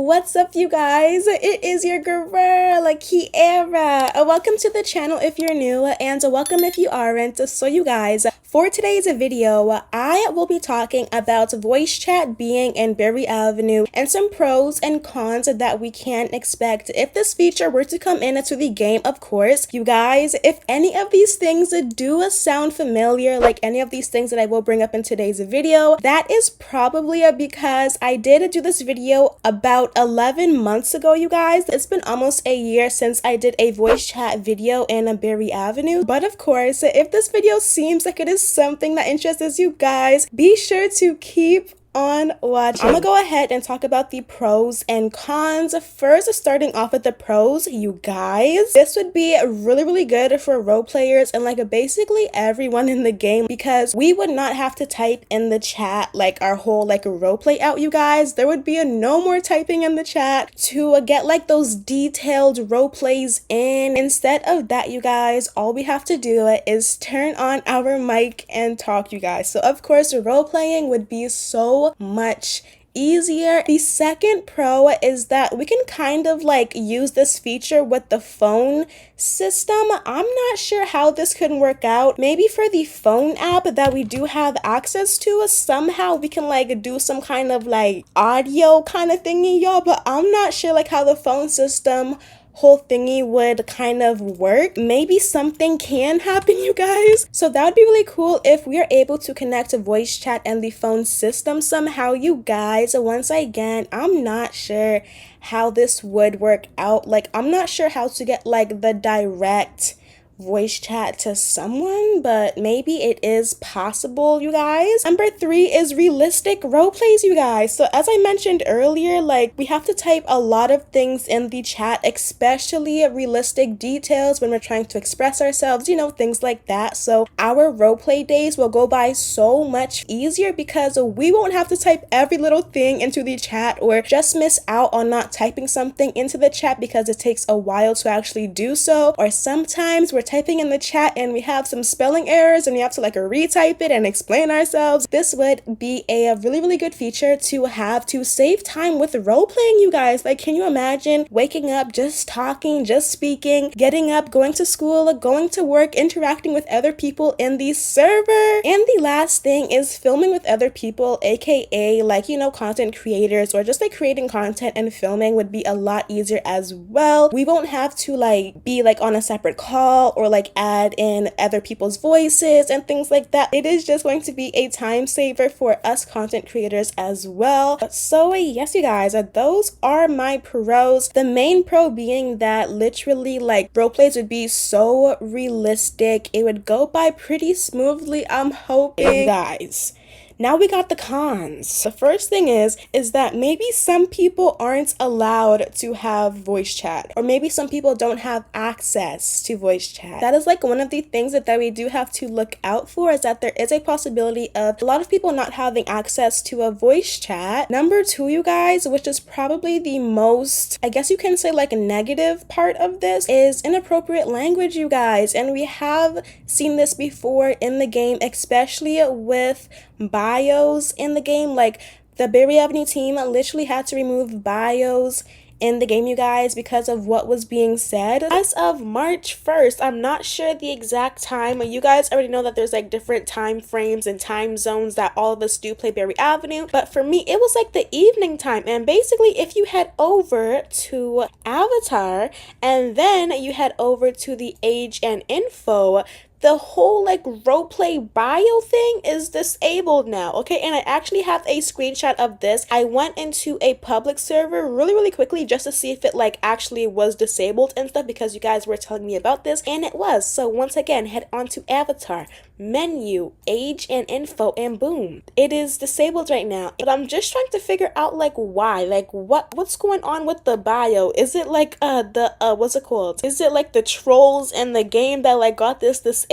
What's up, you guys? It is your girl, Kierra. Welcome to the channel if you're new, and welcome if you aren't. So you guys, for today's video, I will be talking about voice chat being in Berry Avenue and some pros and cons that we can expect if this feature were to come into the game, of course. You guys, if any of these things do sound familiar, like any of these things that I will bring up in today's video, that is probably because I did do this video about 11 months ago, you guys. It's been almost a year since I did a voice chat video in Berry Avenue. But of course, if this video seems like it is something that interests you guys, be sure to keep on watching. I'm gonna go ahead and talk about the pros and cons. First, starting off with the pros, you guys, this would be really good for role players and like basically everyone in the game, because we would not have to type in the chat like our whole like role play out, you guys. There would be no more typing in the chat to get like those detailed role plays in. Instead of that, you guys, all we have to do is turn on our mic and talk, you guys. So of course, role playing would be so much easier. The second pro is that we can kind of like use this feature with the phone system. I'm not sure how this could work out. Maybe for the phone app that we do have access to, somehow we can like do some kind of like audio kind of thingy, y'all, but I'm not sure like how the phone system whole thingy would kind of work. Maybe something can happen, you guys. So that would be really cool if we are able to connect to voice chat and the phone system somehow, you guys. Once again, I'm not sure how this would work out. Like, I'm not sure how to get like the direct voice chat to someone, but maybe it is possible, you guys. Number 3 is realistic role plays, you guys. So as I mentioned earlier, like we have to type a lot of things in the chat, especially realistic details when we're trying to express ourselves, you know, things like that. So our role play days will go by so much easier because we won't have to type every little thing into the chat or just miss out on not typing something into the chat because it takes a while to actually do so. Or sometimes we're typing in the chat and we have some spelling errors and we have to like retype it and explain ourselves. This would be a really good feature to have to save time with role playing, you guys. Like, can you imagine waking up, just talking, just speaking, getting up, going to school, going to work, interacting with other people in the server? And the last thing is filming with other people, aka like, you know, content creators, or just like creating content and filming would be a lot easier as well. We won't have to like be like on a separate call or like add in other people's voices and things like that. It is just going to be a time saver for us content creators as well. So yes, you guys, those are my pros. The main pro being that literally like role plays would be so realistic. It would go by pretty smoothly, I'm hoping, guys. Now we got the cons. The first thing is that maybe some people aren't allowed to have voice chat, or maybe some people don't have access to voice chat. That is like one of the things that we do have to look out for, is that there is a possibility of a lot of people not having access to a voice chat. Number 2, you guys, which is probably the most, I guess you can say like a negative part of this, is inappropriate language, you guys. And we have seen this before in the game, especially with bios in the game. Like the Berry Avenue team literally had to remove bios in the game, you guys, because of what was being said. As of March 1st, I'm not sure the exact time. You guys already know that there's like different time frames and time zones that all of us do play Berry Avenue, but for me it was like the evening time. And basically if you head over to Avatar and then you head over to the age and info, the whole like roleplay bio thing is disabled now, okay? And I actually have a screenshot of this. I went into a public server really quickly just to see if it like actually was disabled and stuff, because you guys were telling me about this, and it was. So once again, head on to Avatar, menu, age and info, and boom, it is disabled right now. But I'm just trying to figure out like why, like what's going on with the bio. Is it like what's it called? Is it like the trolls in the game that like got this disabled?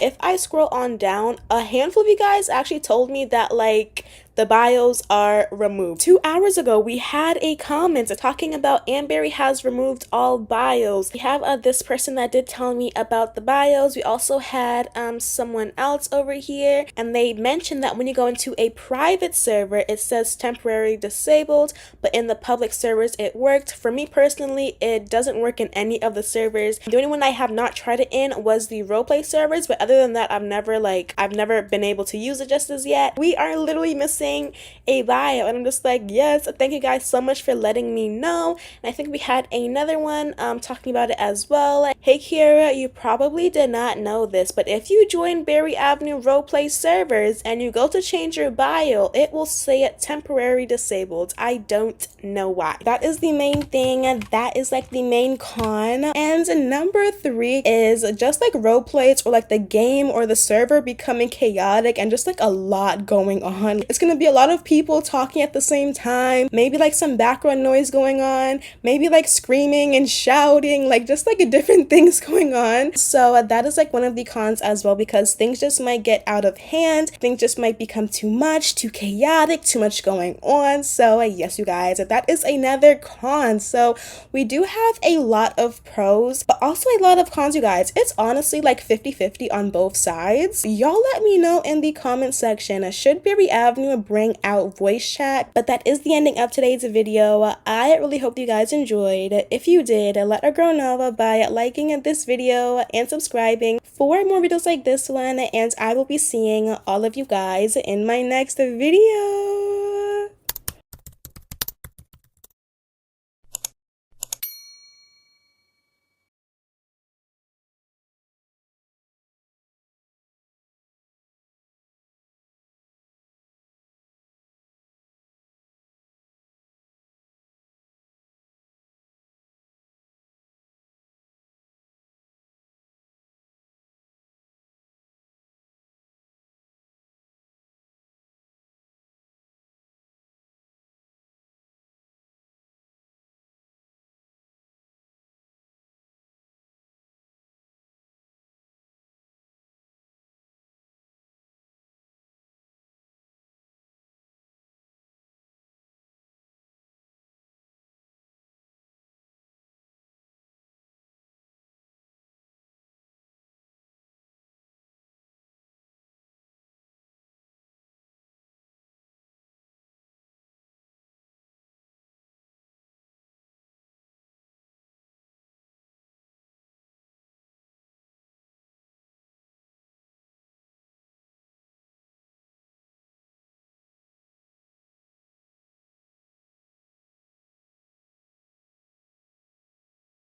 If I scroll on down, a handful of you guys actually told me that like the bios are removed. 2 hours ago, we had a comment talking about Berry has removed all bios. We have this person that did tell me about the bios. We also had someone else over here, and they mentioned that when you go into a private server, it says temporarily disabled, but in the public servers, it worked. For me personally, it doesn't work in any of the servers. The only one I have not tried it in was the roleplay servers, but other than that, I've never been able to use it just as yet. We are literally missing a bio, and I'm just like, yes, thank you guys so much for letting me know. And I think we had another one talking about it as well. Hey Kierra, you probably did not know this, but if you join Berry Avenue roleplay servers and you go to change your bio, it will say it temporarily disabled. I don't know why. That is the main thing. That is like the main con. And number 3 is just like roleplays or like the game or the server becoming chaotic and just like a lot going on. It's gonna be a lot of people talking at the same time, maybe like some background noise going on, maybe like screaming and shouting, like just like different things going on. So that is like one of the cons as well, because things just might get out of hand, things just might become too much, too chaotic, too much going on. So yes, you guys, that is another con. So we do have a lot of pros, but also a lot of cons, you guys. It's honestly like 50-50 on both sides. Y'all let me know in the comment section, should Berry Avenue bring out voice chat? But that is the ending of today's video. I really hope you guys enjoyed. If you did, let our girl know by liking this video and subscribing for more videos like this one, and I will be seeing all of you guys in my next video.